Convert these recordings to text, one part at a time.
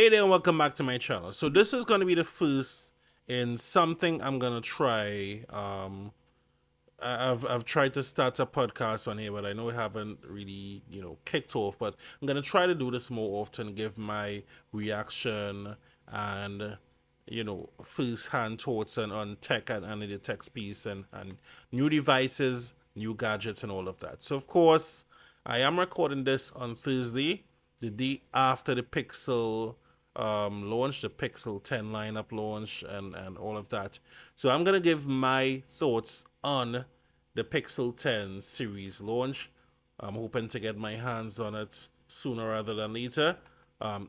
Hey there, and welcome back to my channel. So this is going to be the first in something I'm gonna try. I've tried to start a podcast on here, but I know I haven't really kicked off. But I'm gonna try to do this more often, give my reaction and first hand thoughts on tech and the tech space and new devices, new gadgets, and all of that. So of course, I am recording this on Thursday, the day after the Pixel launch, the Pixel 10 lineup launch, and all of that. So I'm gonna give my thoughts on the Pixel 10 series launch. I'm hoping to get my hands on it sooner rather than later.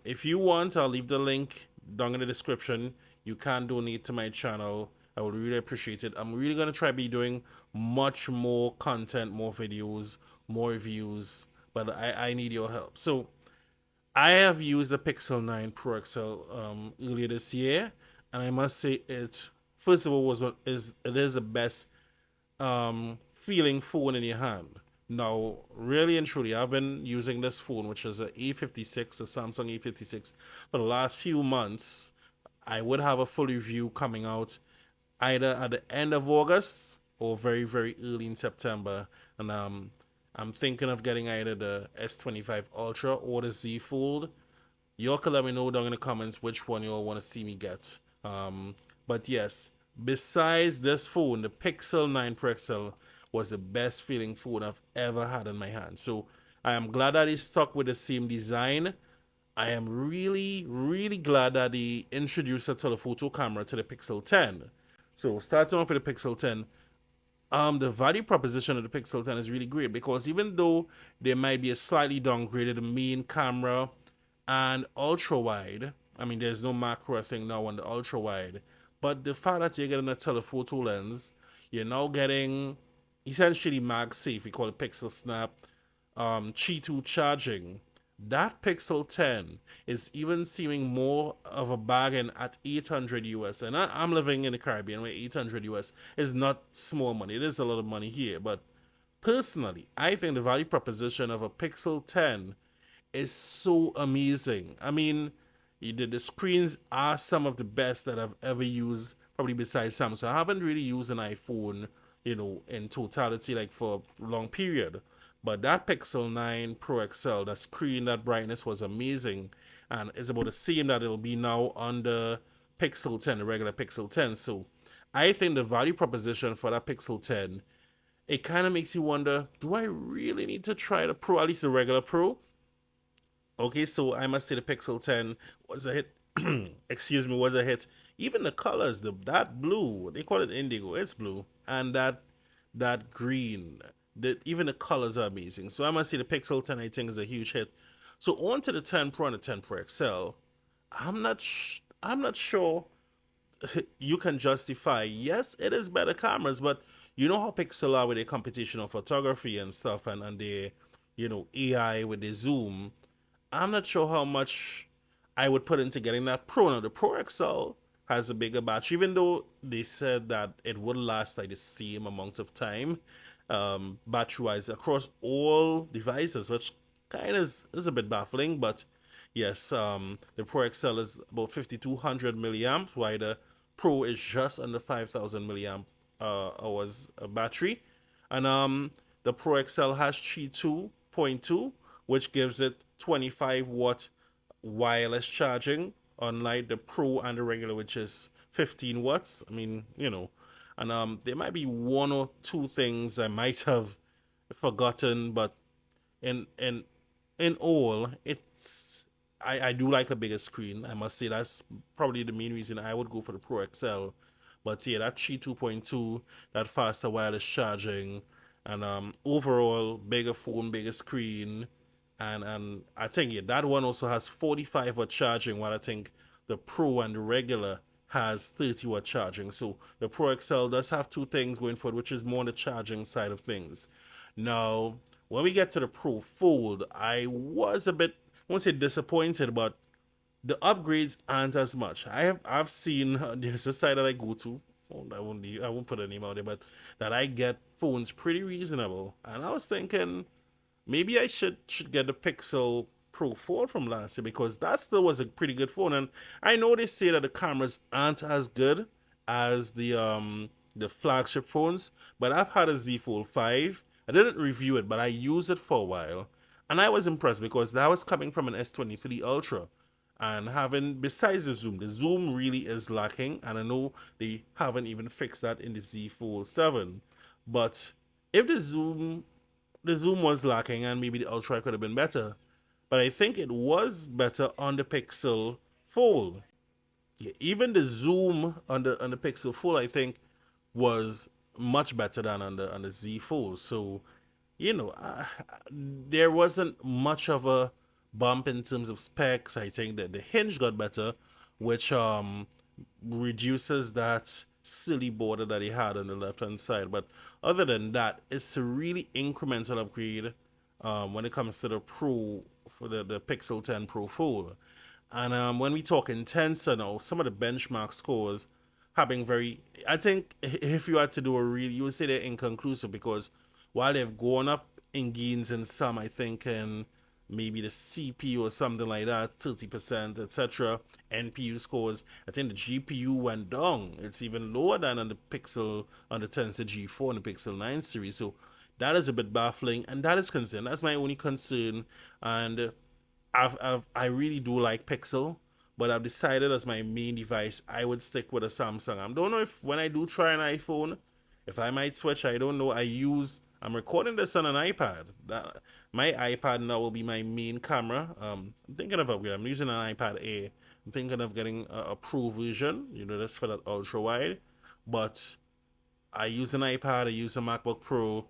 If you want, I'll leave the link down in the description. You can donate to my channel. I would really appreciate it. I'm really going to try to be doing much more content, more videos, more reviews, but I need your help. So I have used the Pixel 9 Pro XL earlier this year, and I must say it, first of all, it is the best feeling phone in your hand. Now, really and truly, I've been using this phone, which is a A56, a Samsung A56, for the last few months. I would have a full review coming out either at the end of August or very, very early in September. And I'm thinking of getting either the S25 Ultra or the Z Fold. Y'all can let me know down in the comments which one y'all want to see me get. But yes, besides this phone, the Pixel 9 Pro XL was the best feeling phone I've ever had in my hand. So I am glad that it stuck with the same design. I am really, really glad that they introduced a telephoto camera to the Pixel 10. So starting off with the Pixel 10, the value proposition of the Pixel 10 is really great because even though there might be a slightly downgraded main camera and ultra wide, I mean, there's no macro thing now on the ultra wide, but the fact that you're getting a telephoto lens, you're now getting essentially MagSafe, we call it Pixel Snap, Qi 2 charging. That Pixel 10 is even seeming more of a bargain at 800 US. And I'm living in the Caribbean where 800 US is not small money. It is a lot of money here. But personally, I think the value proposition of a Pixel 10 is so amazing. I mean, the screens are some of the best that I've ever used, probably besides Samsung. I haven't really used an iPhone, in totality, like for a long period. But that Pixel 9 Pro XL, that screen, that brightness was amazing. And it's about the same that it'll be now on the Pixel 10, the regular Pixel 10. So I think the value proposition for that Pixel 10, it kind of makes you wonder, do I really need to try the Pro, at least the regular Pro? Okay, so I must say the Pixel 10 was a hit. Excuse me, was a hit. Even the colors, that blue, they call it indigo, it's blue, and that green, even the colors are amazing. So I must say the Pixel 10 I think is a huge hit. So on to the 10 Pro and the 10 Pro XL. I'm not sure you can justify. Yes, it is better cameras, but you know how Pixel are with their computational photography and stuff, and their AI with the zoom. I'm not sure how much I would put into getting that Pro. Now, the Pro XL has a bigger battery, even though they said that it would last like the same amount of time, battery wise, across all devices, which kind of is a bit baffling. But yes, the Pro XL is about 5200 milliamps, while the Pro is just under 5000 milliamp hours battery. And the Pro XL has Qi 2.2, which gives it 25-watt wireless charging, unlike the Pro and the regular, which is 15 watts. I mean, and there might be one or two things I might have forgotten, but in in in all, I do like a bigger screen. I must say that's probably the main reason I would go for the Pro XL. But yeah, that Qi 2.2, that faster wireless charging, and overall bigger phone, bigger screen, and I think yeah, that one also has 45-watt charging, while I think the Pro and the regular has 30-watt charging. So the Pro XL does have two things going for it, which is more on the charging side of things. Now, when we get to the Pro Fold, I was a bit, I won't say disappointed, but the upgrades aren't as much. I've seen there's a site that I go to. I won't put a name out there, but that I get phones pretty reasonable, and I was thinking maybe I should get the Pixel Pro 4 from last year because that still was a pretty good phone. And I know they say that the cameras aren't as good as the flagship phones, but I've had a Z Fold 5. I didn't review it, but I used it for a while. And I was impressed because that was coming from an S23 Ultra. And having, besides the zoom really is lacking. And I know they haven't even fixed that in the Z Fold 7. But if the zoom was lacking and maybe the Ultra could have been better. But I think it was better on the Pixel Fold. Yeah, even the zoom on the Pixel Fold, I think, was much better than on the Z Fold. So, there wasn't much of a bump in terms of specs. I think that the hinge got better, which reduces that silly border that he had on the left hand side. But other than that, it's a really incremental upgrade when it comes to the Pro for the Pixel 10 Pro Fold. And when we talk in Tensor now, some of the benchmark scores have been very. I think if you had to do a real, you would say they're inconclusive because while they've gone up in gains in some, I think in maybe the CPU or something like that, 30%, etc. NPU scores. I think the GPU went down. It's even lower than on the Pixel, on the Tensor G4 and the Pixel 9 series. So that is a bit baffling, and that is concern. That's my only concern. And I really do like Pixel, but I've decided as my main device, I would stick with a Samsung. I don't know if when I do try an iPhone, if I might switch. I don't know. I'm recording this on an iPad. My iPad now will be my main camera. I'm thinking of upgrade. I'm using an iPad Air. I'm thinking of getting a Pro version. That's for that ultra wide. But I use an iPad. I use a MacBook Pro.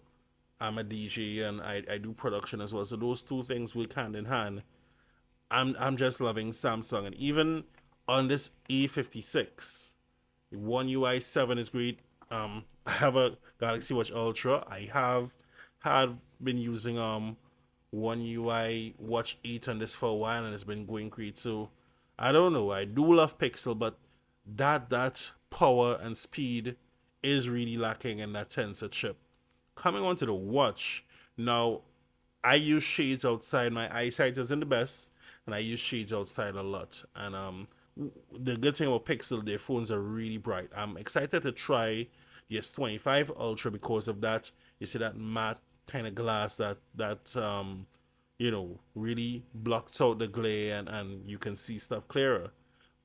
I'm a DJ and I do production as well. So those two things work hand in hand. I'm just loving Samsung, and even on this A56, One UI 7 is great. I have a Galaxy Watch Ultra. I have been using One UI Watch 8 on this for a while, and it's been going great. So I don't know. I do love Pixel, but that power and speed is really lacking in that Tensor chip. Coming on to the watch now, I use shades outside. My eyesight isn't the best, and I use shades outside a lot. And the good thing about Pixel, their phones are really bright. I'm excited to try the S25 Ultra because of that. You see that matte kind of glass that really blocks out the glare, and you can see stuff clearer.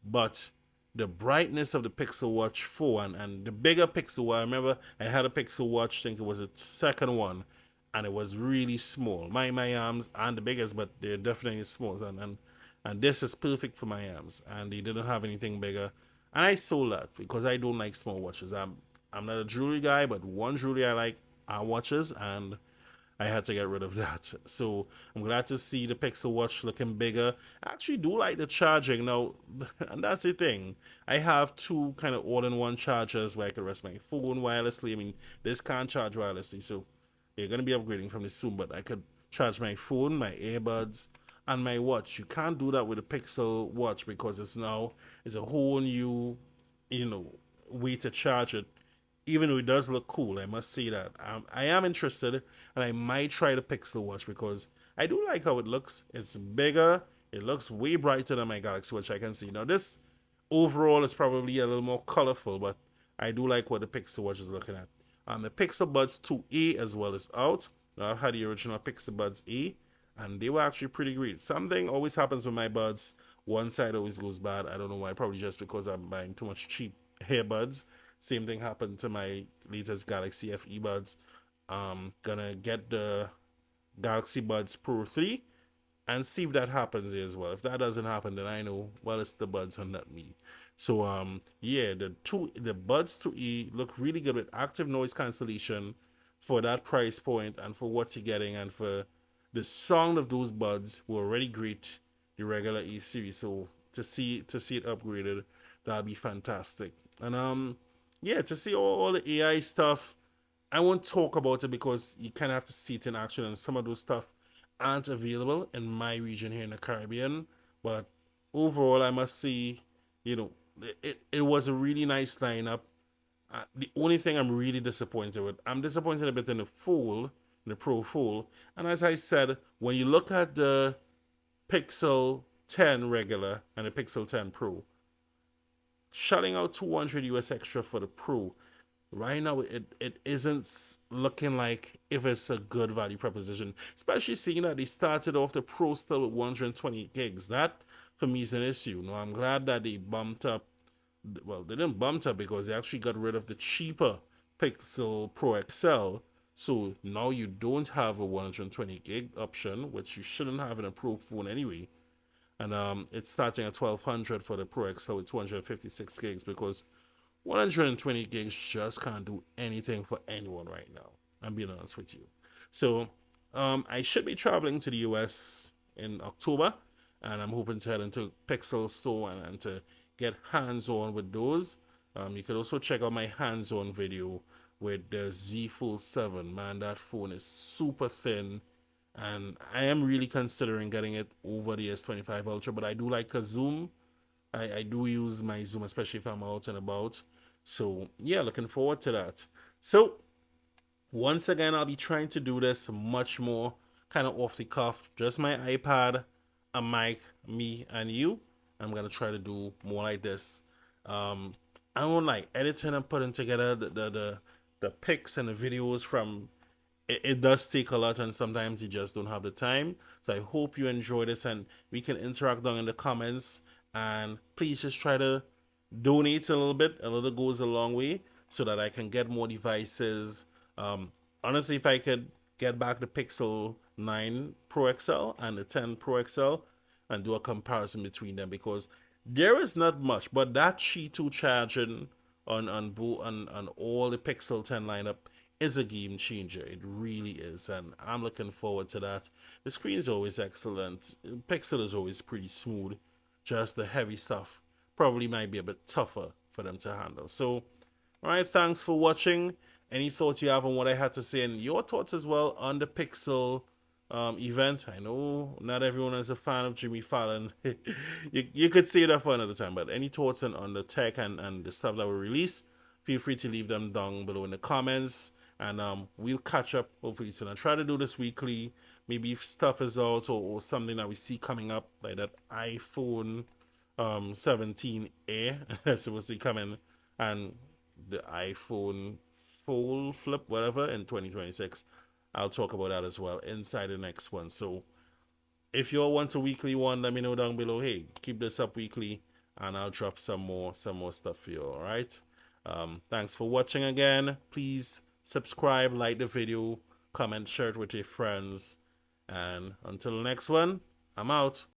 But the brightness of the Pixel Watch 4 and the bigger Pixel Watch, I remember I had a Pixel Watch, I think it was the second one, and it was really small. My arms aren't the biggest, but they're definitely small, and this is perfect for my arms, and they didn't have anything bigger. And I sold that because I don't like small watches. I'm not a jewelry guy, but one jewelry I like are watches, and I had to get rid of that. So I'm glad to see the Pixel Watch looking bigger. I actually do like the charging now, and that's the thing. I have two kind of all-in-one chargers where I can rest my phone wirelessly. I mean, this can't charge wirelessly, so they're gonna be upgrading from this soon. But I could charge my phone, my earbuds, and my watch. You can't do that with a Pixel Watch because it's a whole new, you know, way to charge it, even though it does look cool. I must say that I am interested, and I might try the Pixel Watch because I do like how it looks. It's bigger. It looks way brighter than my Galaxy Watch. I can see now. This overall is probably a little more colorful, but I do like what the Pixel Watch is looking at. The Pixel Buds 2A as well is out. Now, I've had the original Pixel Buds A, and they were actually pretty great. Something always happens with my buds. One side always goes bad. I don't know why. Probably just because I'm buying too much cheap earbuds. Same thing happened to my latest Galaxy FE buds. Gonna get the Galaxy Buds Pro 3 and see if that happens here as well. If that doesn't happen, then I know, well, it's the buds and not me. So yeah, the Buds 2E look really good with active noise cancellation for that price point and for what you're getting, and for the sound of those buds will already great the regular E series. So to see it upgraded, that'd be fantastic. And yeah, to see all the AI stuff, I won't talk about it because you kind of have to see it in action, and some of those stuff aren't available in my region here in the Caribbean. But overall, I must say, you know, it was a really nice lineup. The only thing I'm really disappointed with, I'm disappointed a bit in the Pro Fold. And as I said, when you look at the Pixel 10 regular and the Pixel 10 Pro. Shelling out 200 US extra for the Pro. Right now, it isn't looking like if it's a good value proposition, especially seeing that they started off the Pro still with 120 gigs. That, for me, is an issue. No, I'm glad that they bumped up. Well, they didn't bump up because they actually got rid of the cheaper Pixel Pro XL. So now you don't have a 120 gig option, which you shouldn't have in a Pro phone anyway. And it's starting at 1200 for the Pro XL with 256 gigs because 120 gigs just can't do anything for anyone right now. I'm being honest with you. So I should be traveling to the US in October, and I'm hoping to head into Pixel store and to get hands-on with those. You can also check out my hands-on video with the Z Fold 7. Man, that phone is super thin, and I am really considering getting it over the S25 Ultra, but I do like a zoom. I do use my zoom, especially if I'm out and about. So yeah, looking forward to that. So once again, I'll be trying to do this much more kind of off the cuff. Just my iPad, a mic, me, and you. I'm gonna try to do more like this. I don't like editing and putting together the pics and the videos from it does take a lot, and sometimes you just don't have the time. So I hope you enjoy this and we can interact down in the comments. And please just try to donate a little bit. A little goes a long way so that I can get more devices. Honestly, if I could get back the Pixel 9 Pro XL and the 10 Pro XL and do a comparison between them, because there is not much, but that Qi 2 charging on all the Pixel 10 lineup is a game changer. It really is, and I'm looking forward to that. The screen is always excellent. Pixel is always pretty smooth. Just the heavy stuff probably might be a bit tougher for them to handle. So, all right, thanks for watching. Any thoughts you have on what I had to say, and your thoughts as well on the Pixel event. I know not everyone is a fan of Jimmy Fallon. you could say that for another time, but any thoughts on the tech and the stuff that were released, feel free to leave them down below in the comments, and we'll catch up hopefully soon. I try to do this weekly. Maybe if stuff is out or something that we see coming up, like that iPhone 17 Air that's supposed to be coming, and the iPhone Fold Flip, whatever, in 2026. I'll talk about that as well inside the next one. So if you all want a weekly one, let me know down below. Hey, keep this up weekly, and I'll drop some more stuff for you. All right. Thanks for watching again. Please subscribe, like the video, comment, share it with your friends, and until the next one, I'm out.